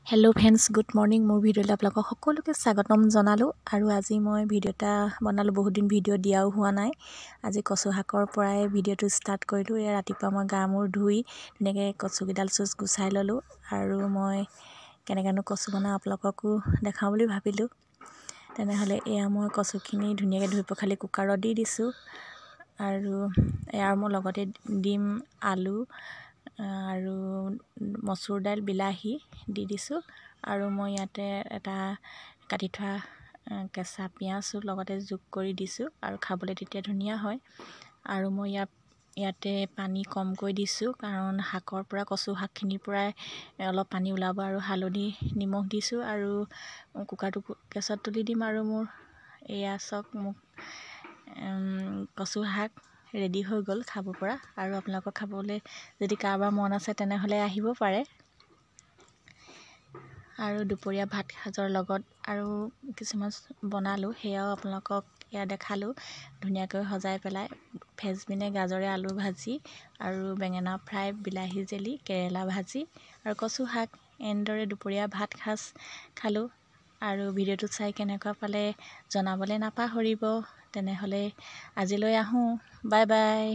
Hello' friends, good morning. মোৰ ভিডিঅ'লৈ আপোনালোকক সকলোকে স্বাগতম জনালোঁ। আৰু আজি মই ভিডিঅ' এটা বনালোঁ। বহুত দিন ভিডিঅ' দিয়াও হোৱা নাই। আজি কচু শাকৰ পৰাই ভিডিঅ'টো ষ্টাৰ্ট কৰিলোঁ। এয়া ৰাতিপুৱা মই গা মূৰ ধুই ধুনীয়াকৈ কচুকেইডাল চুচ গুচাই ল'লোঁ। আৰু মই কেনেকৈনো কচু বনাওঁ আপোনালোককো দেখাওঁ বুলি ভাবিলোঁ। তেনেহ'লে এয়া মই কচুখিনি ধুনীয়াকৈ ধুই পখালি কুকাৰত দি দিছোঁ। আৰু ইয়াৰ মই লগতে ডিম, আলু আৰু মচুৰ দাইল, বিলাহী দি দিছোঁ। আৰু মই ইয়াতে এটা কাটি থোৱা কেঁচা পিঁয়াজো লগতে যোগ কৰি দিছোঁ, আৰু খাবলৈ তেতিয়া ধুনীয়া হয়। আৰু মই ইয়াতে পানী কমকৈ দিছোঁ, কাৰণ শাকৰ পৰা কচু শাকখিনিৰ পৰাই অলপ পানী ওলাব। আৰু হালধি নিমখ দিছোঁ, আৰু কুকাৰটো গেছত তুলি দিম। আৰু মোৰ এয়া চাওক, মোক কচু শাক ৰেডি হৈ গ'ল খাব পৰা। আৰু আপোনালোকক খাবলৈ যদি কাৰোবাৰ মন আছে তেনেহ'লে আহিব পাৰে। আৰু দুপৰীয়া ভাত সাজৰ লগত আৰু কিছুমান বনালোঁ, সেয়াও আপোনালোকক এয়া দেখালোঁ। ধুনীয়াকৈ সজাই পেলাই ফ্ৰেঞ্চবিনে, গাজৰে আলু ভাজি, আৰু বেঙেনা ফ্ৰাই, বিলাহী জেলি, কেৰেলা ভাজি আৰু কচু শাক, এনেদৰে দুপৰীয়া ভাত সাজ খালোঁ। আৰু ভিডিঅ'টো চাই কেনেকুৱা পালে জনাবলৈ নাপাহৰিব। তেনেহ'লে আজিলৈ আহোঁ। Bye bye.